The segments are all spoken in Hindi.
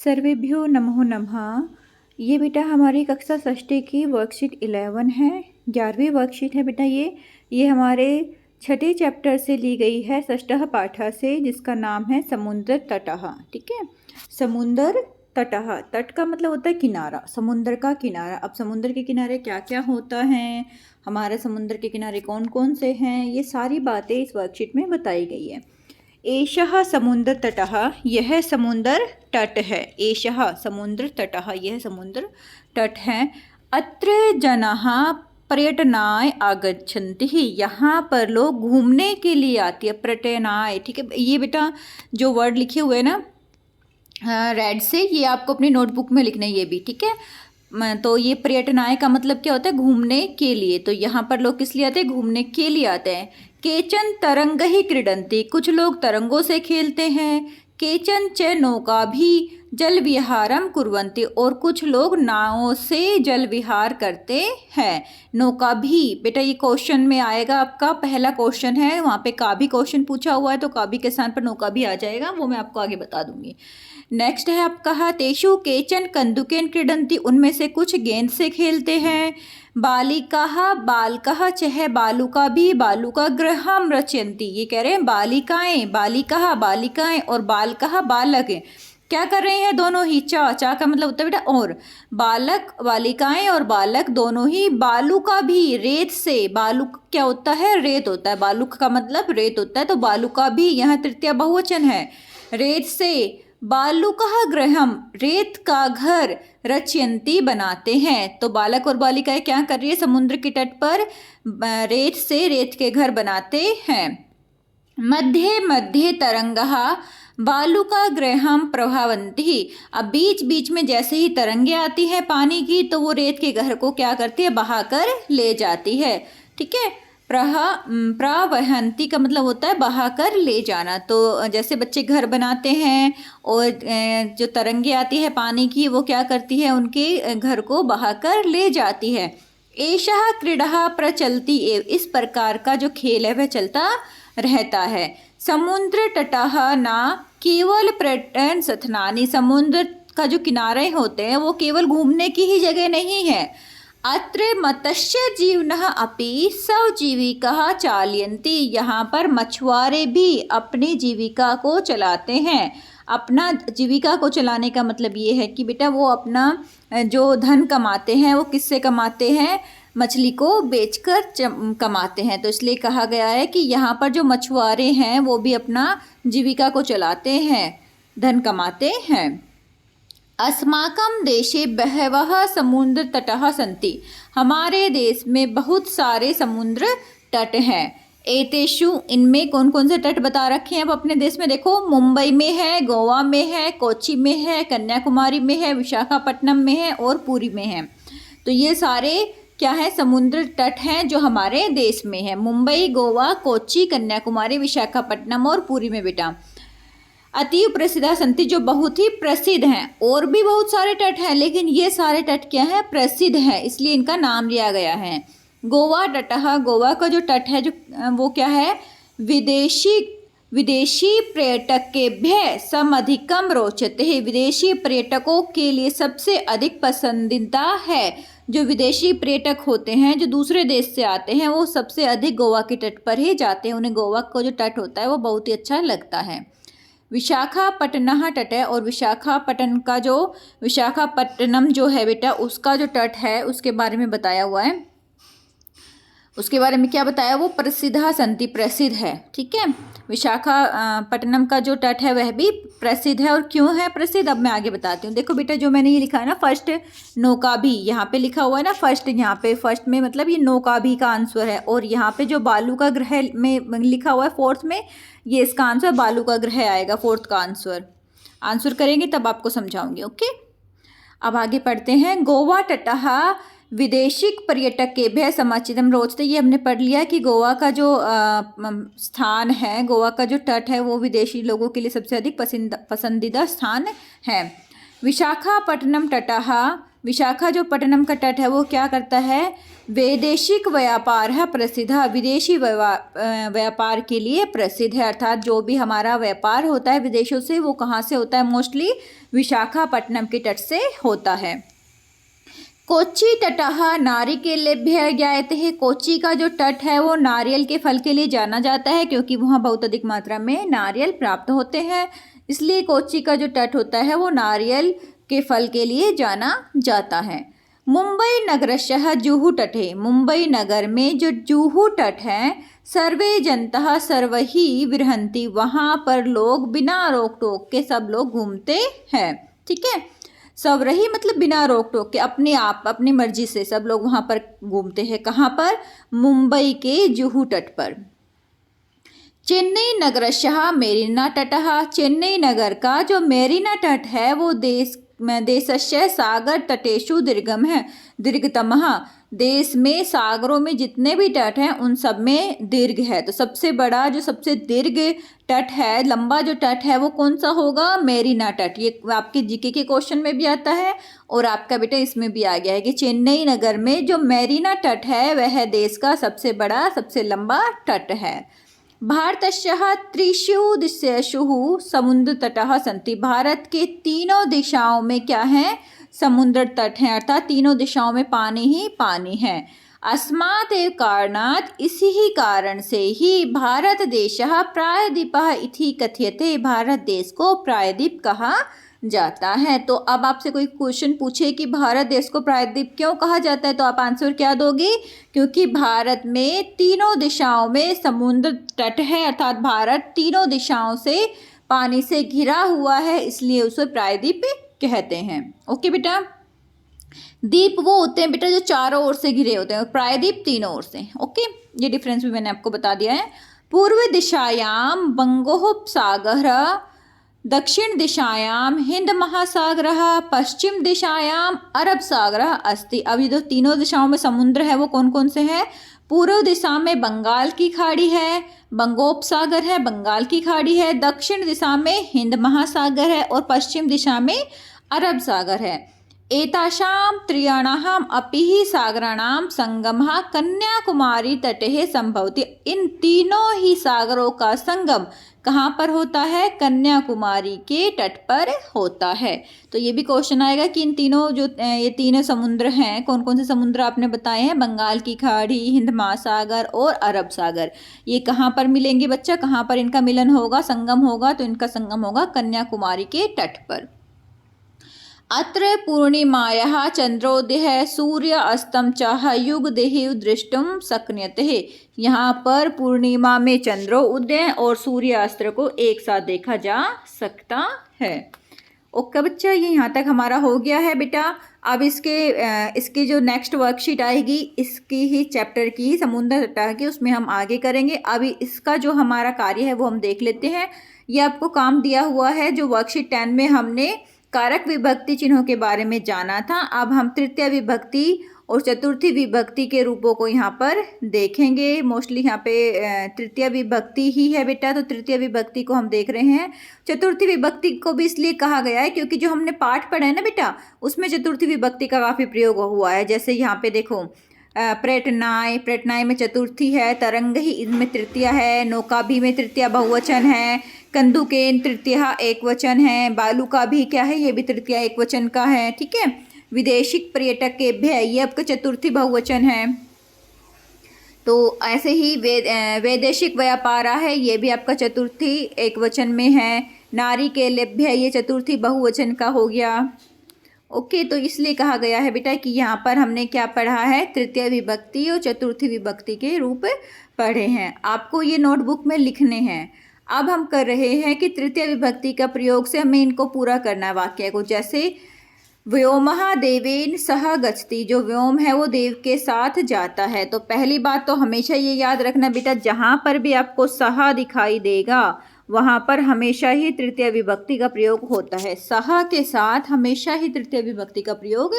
सर्वेभ्यो नमो नमः। ये बेटा हमारी कक्षा षष्ठी की वर्कशीट 11 है। 11वीं वर्कशीट है बेटा ये हमारे छठे चैप्टर से ली गई है, षष्ठः पाठः से, जिसका नाम है समुद्र तटः। ठीक है, समुद्र तटः। तट का मतलब होता है किनारा, समुद्र का किनारा। अब समुद्र के किनारे क्या क्या होता है, हमारे समुद्र के किनारे कौन कौन से हैं, ये सारी बातें इस वर्कशीट में बताई गई है। एषः समुद्र तटः, यह समुद्र तट है। एषः समुद्र तटः, यह समुद्र तट है। अत्र जनाः पर्यटनाय आगच्छन्ति, यहाँ पर लोग घूमने के लिए आती है। पर्यटनाय, ठीक है। ये बेटा जो वर्ड लिखे हुए हैं ना रेड से, ये आपको अपनी नोटबुक में लिखना है ये भी, ठीक है। तो ये पर्यटनाय का मतलब क्या होता है, घूमने के लिए। तो यहाँ पर लोग किस लिए आते हैं, घूमने के लिए आते हैं। केचन तरंग ही क्रीडन्ति, कुछ लोग तरंगों से खेलते हैं। केचन च नौका भी जल विहारम कुर्वन्ति, और कुछ लोग नावों से जल विहार करते हैं। नौका भी बेटा ये क्वेश्चन में आएगा, आपका पहला क्वेश्चन है, वहाँ पे का भी क्वेश्चन पूछा हुआ है, तो का भी के स्थान पर नौका भी आ जाएगा, वो मैं आपको आगे बता दूंगी। नेक्स्ट है आपका तेषु केचन कंदुकेन क्रीडन्ति, उनमें से कुछ गेंद से खेलते हैं। बालिकाः बालकः चह बालुका भी बालुका गृहम रचयन्ति, ये कह रहे हैं बालिकाएं, बालिकाः बालिकाएं और बालकः बालक क्या कर रहे हैं, दोनों ही। चा का मतलब होता है बेटा और, बालक बालिकाएं और बालक दोनों ही बालुका भी, रेत से। बालुक क्या होता है, रेत होता है, बालुक का मतलब रेत होता है, तो बालुका भी यहाँ तृतीया बहुवचन है, रेत से। बालुकः गृहम, रेत का घर, रचयन्ति बनाते हैं। तो बालक और बालिकाएं क्या कर रही है, समुद्र के तट पर रेत से रेत के घर बनाते हैं। मध्ये मध्ये तरंगः बालुका गृहम प्रभावन्ति, अब बीच बीच में जैसे ही तरंगे आती है पानी की, तो वो रेत के घर को क्या करती है, बहाकर ले जाती है। ठीक है, प्रवहंती का मतलब होता है बहाकर ले जाना। तो जैसे बच्चे घर बनाते हैं और जो तरंगे आती है पानी की, वो क्या करती है, उनके घर को बहाकर ले जाती है। एषः क्रीडा प्रचलति एव, इस प्रकार का जो खेल है वह चलता रहता है। समुद्र तटः न केवल पर्यटन स्थानानि, समुद्र का जो किनारे होते हैं वो केवल घूमने की ही जगह नहीं है। अत्र मत्स्य जीवनः अपि स्वजीविका चालयन्ति, यहाँ पर मछुआरे भी अपनी जीविका को चलाते हैं। अपना जीविका को चलाने का मतलब ये है कि बेटा वो अपना जो धन कमाते हैं वो किससे कमाते हैं, मछली को बेचकर कमाते हैं। तो इसलिए कहा गया है कि यहाँ पर जो मछुआरे हैं वो भी अपना जीविका को चलाते हैं, धन कमाते हैं। अस्माकं देशे बहवः समुद्र तटः सन्ति, हमारे देश में बहुत सारे समुद्र तट हैं। एतेषु, इनमें कौन कौन से तट बता रखे हैं अब अपने देश में, देखो मुंबई में है, गोवा में है, कोच्चि में है, कन्याकुमारी में है, विशाखापट्टनम में है और पुरी में है। तो ये सारे क्या है, समुद्र तट हैं जो हमारे देश में है। मुंबई, गोवा, कोच्चि, कन्याकुमारी, विशाखापट्टनम और पुरी में बेटा। अतीव प्रसिद्ध संति, जो बहुत ही प्रसिद्ध हैं। और भी बहुत सारे तट हैं, लेकिन ये सारे तट क्या है, प्रसिद्ध है, इसलिए इनका नाम लिया गया है। गोवा तटः, गोवा का जो तट है जो वो क्या है, विदेशी पर्यटकेभ्यः समधिकम रोचते, विदेशी पर्यटकों के लिए सबसे अधिक पसंदीदा है। जो विदेशी पर्यटक होते हैं जो दूसरे देश से आते हैं वो सबसे अधिक गोवा के तट पर ही जाते हैं, उन्हें गोवा का जो तट होता है वो बहुत ही अच्छा लगता है। विशाखापट्टनम तट है, और विशाखापट्टनम का जो विशाखापट्टनम जो है बेटा उसका जो तट है उसके बारे में बताया हुआ है। उसके बारे में क्या बताया, वो प्रसिद्ध संति, प्रसिद्ध है। ठीक है, विशाखापट्टनम का जो तट है वह भी प्रसिद्ध है। और क्यों है प्रसिद्ध, अब मैं आगे बताती हूँ। देखो बेटा जो मैंने ये लिखा है ना, फर्स्ट नौका भी, यहाँ पे लिखा हुआ है ना फर्स्ट, यहाँ पे फर्स्ट में मतलब ये नौका भी का आंसर है। और यहाँ पे जो बालू का ग्रह में लिखा हुआ है फोर्थ में, ये इसका आंसर बालू का ग्रह आएगा, फोर्थ का आंसर करेंगे तब आपको समझाऊंगी। ओके, अब आगे पढ़ते हैं। गोवा तटः विदेशिक पर्यटकेभ्यः समाचितम रोचते, ये हमने पढ़ लिया कि गोवा का जो स्थान है, गोवा का जो तट है वो विदेशी लोगों के लिए सबसे अधिक पसंदीदा स्थान है। विशाखापट्टनम तटः, विशाखा जो पट्टनम का तट है वो क्या करता है, वैदेशिक व्यापार है प्रसिद्ध, विदेशी व्यापार के लिए प्रसिद्ध है। अर्थात जो भी हमारा व्यापार होता है विदेशों से वो कहाँ से होता है, मोस्टली विशाखापट्टनम के तट से होता है। कोच्चि तटः नारिकेलेभ्यः ज्ञायते। कोच्चि का जो तट है वो नारियल के फल के लिए जाना जाता है, क्योंकि वहाँ बहुत अधिक मात्रा में नारियल प्राप्त होते हैं, इसलिए कोच्चि का जो तट होता है वो नारियल के फल के लिए जाना जाता है। मुंबई नगरशः जुहू तटे। मुंबई नगर में जो जुहू तट है, सर्वे जनतः सर्वहि विरहन्ति। वहाँ पर लोग बिना रोक टोक के सब लोग घूमते हैं। ठीक है, सवरही मतलब बिना रोक टोक के, अपने आप अपनी मर्जी से सब लोग वहाँ पर घूमते हैं। कहाँ पर? मुंबई के जुहू तट पर। चेन्नई नगरशः मेरिना तटः। चेन्नई नगर का जो मेरिना तट है वो देशस्य सागर तटेषु दीर्घम है दीर्घतमः। देश में सागरों में जितने भी तट हैं उन सब में दीर्घ है, तो सबसे बड़ा जो सबसे दीर्घ तट है, लंबा जो तट है वो कौन सा होगा? मेरिना तट। ये आपके जीके के क्वेश्चन में भी आता है और आपका बेटा इसमें भी आ गया है कि चेन्नई नगर में जो मेरिना तट है वह देश का सबसे बड़ा सबसे लंबा तट है। भारतस्य त्रिषु दिशेषु समुद्र तटः सन्ति। भारत के तीनों दिशाओं में क्या है? समुद्र तट हैं, अर्थात तीनों दिशाओं में पानी ही पानी है। अस्मात् एव कारणात्, इसी ही कारण से ही भारत देशः प्रायद्वीपः इति कथ्यते। भारत देश को प्रायद्वीप कहा जाता है। तो अब आपसे कोई क्वेश्चन पूछे कि भारत देश को प्रायद्वीप क्यों कहा जाता है, तो आप आंसर क्या दोगे? क्योंकि भारत में तीनों दिशाओं में समुद्र तट है, अर्थात भारत तीनों दिशाओं से पानी से घिरा हुआ है, इसलिए उसे प्रायद्वीप कहते हैं। ओके बेटा, द्वीप वो होते हैं बेटा जो चारों ओर से घिरे होते हैं, प्रायद्वीप तीनों ओर से। ओके, ये डिफरेंस भी मैंने आपको बता दिया है। पूर्व दिशायां बंगोपसागर, दक्षिण दिशायां हिंद महासागर, पश्चिम दिशायां अरब सागर अस्ति। अब ये जो तीनों दिशाओं में समुद्र है वो कौन कौन से हैं? पूर्व दिशा में बंगाल की खाड़ी है, बंगोपसागर है, बंगाल की खाड़ी है, दक्षिण दिशा में हिंद महासागर है और पश्चिम दिशा में अरब सागर है। एतासां त्रयाणाम् अपि सागराणां संगमः कन्याकुमारी तटे संभवति। इन तीनों ही सागरों का संगम कहाँ पर होता है? कन्याकुमारी के तट पर होता है। तो ये भी क्वेश्चन आएगा कि इन तीनों जो ये तीनों समुद्र हैं, कौन कौन से समुद्र आपने बताए हैं? बंगाल की खाड़ी, हिंद महासागर और अरब सागर। ये कहाँ पर मिलेंगे बच्चा? कहाँ पर इनका मिलन होगा, संगम होगा? तो इनका संगम होगा कन्याकुमारी के तट पर। अत्र पूर्णिमायाः चंद्रोदय सूर्य अस्तम च युगदेहि दृष्टुम शक्यते। यहाँ पर पूर्णिमा में चंद्रोदय और सूर्यास्त को एक साथ देखा जा सकता है। ओके बच्चा, ये यहाँ तक हमारा हो गया है बेटा। अब इसकी जो नेक्स्ट वर्कशीट आएगी इसकी ही चैप्टर की समुद्र तट की, उसमें हम आगे करेंगे। अभी इसका जो हमारा कार्य है वो हम देख लेते हैं। ये आपको काम दिया हुआ है, जो वर्कशीट 10 में हमने कारक विभक्ति चिन्हों के बारे में जाना था। अब हम तृतीय विभक्ति और चतुर्थी विभक्ति के रूपों को यहाँ पर देखेंगे। मोस्टली यहाँ पे तृतीय विभक्ति ही है बेटा, तो तृतीय विभक्ति को हम देख रहे हैं। चतुर्थी विभक्ति को भी इसलिए कहा गया है क्योंकि जो हमने पाठ पढ़ा है ना बेटा, उसमें चतुर्थी विभक्ति का काफ़ी प्रयोग हुआ है। जैसे यहाँ पे देखो, प्रेटनाय में चतुर्थी है, तरंग ही इनमें तृतीय है, नौकाभी में तृतीय बहुवचन है, कंदुकेन तृतीय एक वचन है, बालू का भी क्या है, ये भी तृतीय एक वचन का है। ठीक है, विदेशिक पर्यटक के भय, ये आपका चतुर्थी बहुवचन है। तो ऐसे ही वैदेशिक व्यापारा है, ये भी आपका चतुर्थी एक वचन में है। नारी के लेभ्य, ये चतुर्थी बहुवचन का हो गया। ओके, तो इसलिए कहा गया है बेटा कि यहाँ पर हमने क्या पढ़ा है? तृतीय विभक्ति और चतुर्थी विभक्ति के रूप पढ़े हैं। आपको ये नोटबुक में लिखने हैं। अब हम कर रहे हैं कि तृतीय विभक्ति का प्रयोग से हमें इनको पूरा करना है वाक्य को। जैसे व्योमः देवेन सह गच्छति, जो व्योम है वो देव के साथ जाता है। तो पहली बात तो हमेशा ये याद रखना बेटा, जहाँ पर भी आपको सह दिखाई देगा वहाँ पर हमेशा ही तृतीय विभक्ति का प्रयोग होता है। सह के साथ हमेशा ही तृतीय विभक्ति का प्रयोग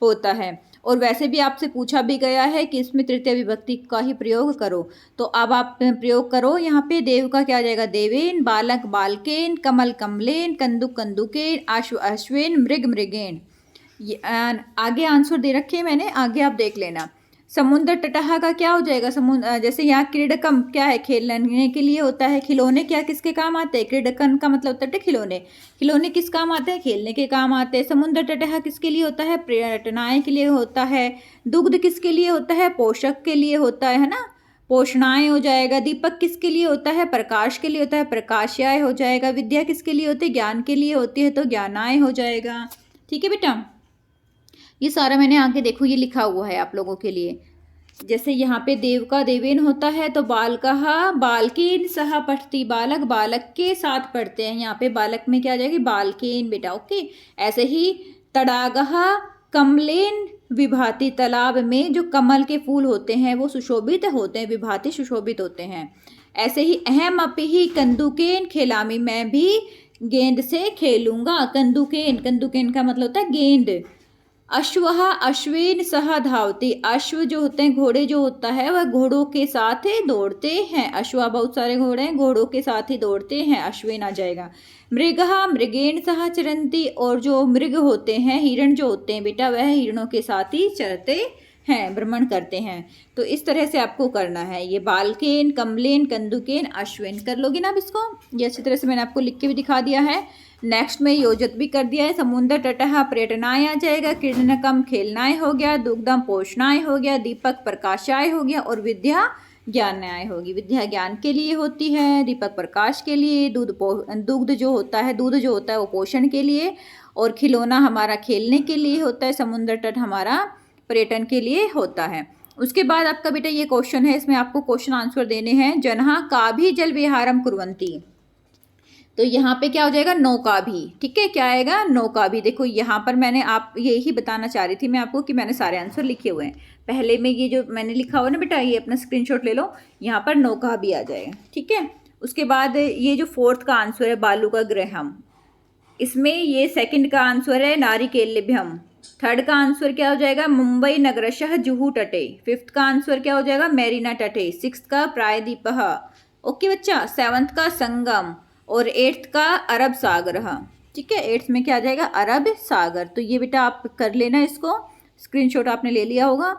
होता है। और वैसे भी आपसे पूछा भी गया है कि इसमें तृतीय विभक्ति का ही प्रयोग करो। तो अब आप प्रयोग करो। यहाँ पे देव का क्या आ जाएगा? देवेन, बालक बालकेन, कमल कमलेन, कंदुक कंदुकेन, अश्व अश्वेन, मृग मृगेन। ये आगे आंसर दे रखे हैं मैंने, आगे आप देख लेना। समुद्र तटहा का क्या हो जाएगा, समुद्र जैसे यहाँ क्रीडकम क्या है, खेलने के लिए होता है। खिलौने क्या किसके काम आते हैं, क्रीडकन का मतलब होता है खिलौने। खिलौने किस काम आते हैं, खेलने के काम आते हैं। समुद्र तटहा किसके लिए होता है, पर्यटनाएं के लिए होता है। दुग्ध किसके लिए होता है, पोषक के लिए होता है ना, पोषणाएं हो जाएगा। दीपक किसके लिए होता है, प्रकाश के लिए होता है, प्रकाशयाय हो जाएगा। विद्या किसके लिए होती है, ज्ञान के लिए होती है, तो ज्ञानाय हो जाएगा। ठीक है बेटा, ये सारा मैंने आगे देखो ये लिखा हुआ है आप लोगों के लिए। जैसे यहाँ पे देव का देवेन होता है तो बालकहा बालकेन सह पठती, बालक बालक के साथ पढ़ते हैं। यहाँ पे बालक में क्या आ जाएगी, बालकेन बेटा। ओके, ऐसे ही तड़ागहा कमलेन विभाति, तालाब में जो कमल के फूल होते हैं वो सुशोभित होते हैं, विभाति सुशोभित होते हैं। ऐसे ही अहम अपि ही कंदुकेन खेलामी, मैं भी गेंद से खेलूंगा। कंदुकेन, कंदुकेन का मतलब होता है गेंद। अश्वः अश्वेन सह धावती, अश्व जो होते हैं घोड़े जो होता है वह घोड़ों के साथ ही दौड़ते हैं। अश्वा बहुत सारे घोड़े हैं, घोड़ों के साथ ही दौड़ते हैं, अश्वेन आ जाएगा। मृगः मृगेण सह चरन्ति, और जो मृग होते हैं हिरण जो होते हैं बेटा वह हिरणों के साथ ही चरते हैं, भ्रमण करते हैं। तो इस तरह से आपको करना है। ये बालकेन, कमलेन, कंदुकेन, अश्वेन कर लोगे ना अब इसको। ये अच्छी तरह से मैंने आपको लिख के भी दिखा दिया है। नेक्स्ट में योजित भी कर दिया है। समुद्र तटः पर्यटनाएं आ जाएगा, क्रीडनकम खेलनाएं हो गया, दुग्धम पोषणाएं हो गया, दीपक प्रकाशाय हो गया, और विद्या ज्ञानाय होगी। विद्या ज्ञान के लिए होती है, दीपक प्रकाश के लिए, दुग्ध जो होता है, दूध जो होता है वो पोषण के लिए, और खिलौना हमारा खेलने के लिए होता है, समुद्र तट हमारा पर्यटन के लिए होता है। उसके बाद आपका बेटा ये क्वेश्चन है, इसमें आपको क्वेश्चन आंसर देने हैं। जनहा का भी जल विहारम कुर्वन्ति, तो यहाँ पे क्या हो जाएगा, नौका भी। ठीक है, क्या आएगा, नौका भी। देखो यहाँ पर मैंने आप यही बताना चाह रही थी मैं आपको कि मैंने सारे आंसर लिखे हुए हैं। पहले में ये जो मैंने लिखा हुआ ना बेटा, ये अपना स्क्रीनशॉट ले लो, यहाँ पर नौका भी आ जाएगा। ठीक है, उसके बाद ये जो फोर्थ का आंसर है बालू का ग्रहम, इसमें ये सेकंड का आंसर है नारिकेलभ्यम। थर्ड का आंसर क्या हो जाएगा, मुंबई नगरशः जुहू तटे। फिफ्थ का आंसर क्या हो जाएगा, मेरीना तटे। सिक्स्थ का प्रायदीपः। ओके बच्चा, सेवंथ का संगम, और एट्थ का अरब सागर। ठीक है, एट्थ में क्या आ जाएगा, अरब सागर। तो ये बेटा आप कर लेना, इसको स्क्रीनशॉट आपने ले लिया होगा।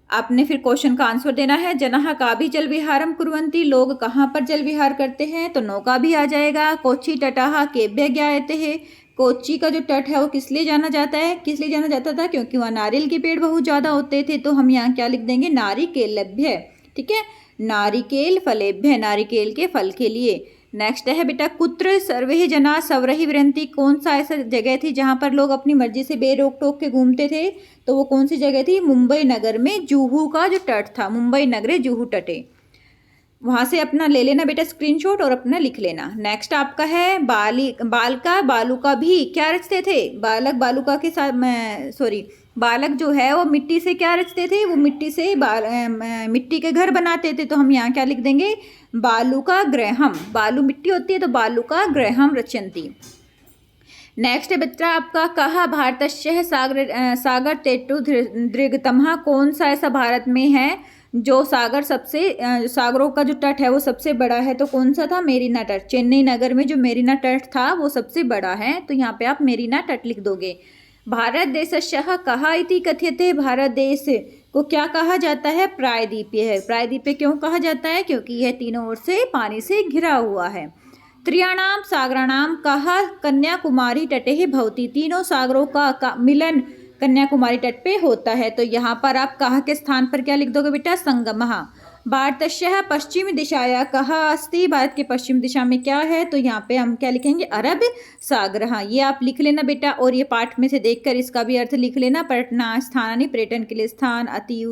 आपने फिर क्वेश्चन का आंसर देना है। जनः का भी जल विहारम कुर्वन्ति, लोग कहाँ पर जल विहार करते हैं, तो नौका भी आ जाएगा। कोची तटः केभ्य ज्ञायते है, कोची का जो तट है वो किस लिए जाना जाता है, किस लिए जाना जाता था, क्योंकि वहाँ नारियल के पेड़ बहुत ज़्यादा होते थे। तो हम यहाँ क्या लिख देंगे, नारिकेलभ्य। ठीक है, नारिकेल फलेभ्य, नारिकेल के फल के लिए। नेक्स्ट है बेटा, कुत्र सर्वे जना सवरहि विरंती, कौन सा ऐसा जगह थी जहाँ पर लोग अपनी मर्जी से बेरोक टोक के घूमते थे, तो वो कौन सी जगह थी, मुंबई नगर में जुहू का जो तट था, मुंबई नगरे जुहू तटे। वहाँ से अपना ले लेना बेटा स्क्रीनशॉट और अपना लिख लेना। नेक्स्ट आपका है बालका बालुका भी क्या रचते थे, बालक बालुका के साथ बालक जो है वो मिट्टी से क्या रचते थे, वो मिट्टी से मिट्टी के घर बनाते थे। तो हम यहाँ क्या लिख देंगे, बालुका गृहम, बालू मिट्टी होती है तो बालुका गृहम रचयन्ति। नेक्स्ट है बच्चा आपका, कहा भारतस्य सागर तेटु दीर्घतमः, कौन सा ऐसा भारत में है जो सागरों का जो तट है वो सबसे बड़ा है, तो कौन सा था, मेरीना तट। चेन्नई नगर में जो मेरीना तट था वो सबसे बड़ा है, तो यहाँ पे आप मेरीना तट लिख दोगे। भारत देशस्यः कहा इति कथ्यते, भारत देश को क्या कहा जाता है, प्रायद्वीपीय है। प्रायद्वीपीय क्यों कहा जाता है, क्योंकि यह तीनों ओर से पानी से घिरा हुआ है। त्रियाणाम सागराणाम कहा कन्याकुमारी तटे भवति, तीनों सागरों का मिलन कन्याकुमारी तट पे होता है। तो यहाँ पर आप कहा के स्थान पर क्या लिख दोगे बेटा, संगमः। भारतस्य पश्चिम दिशाया कहा अस्ति, भारत के पश्चिम दिशा में क्या है, तो यहाँ पे हम क्या लिखेंगे, अरब सागर। ये आप लिख लेना बेटा, और ये पाठ में से देखकर इसका भी अर्थ लिख लेना। पर्यटना स्थानानि, पर्यटन के लिए स्थान, अति।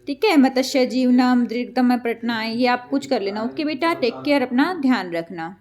ठीक है, मत्स्य जीवनम दीर्घतम पर्यटनाएं, ये आप कुछ कर लेना। ओके बेटा, टेक केयर, अपना ध्यान रखना।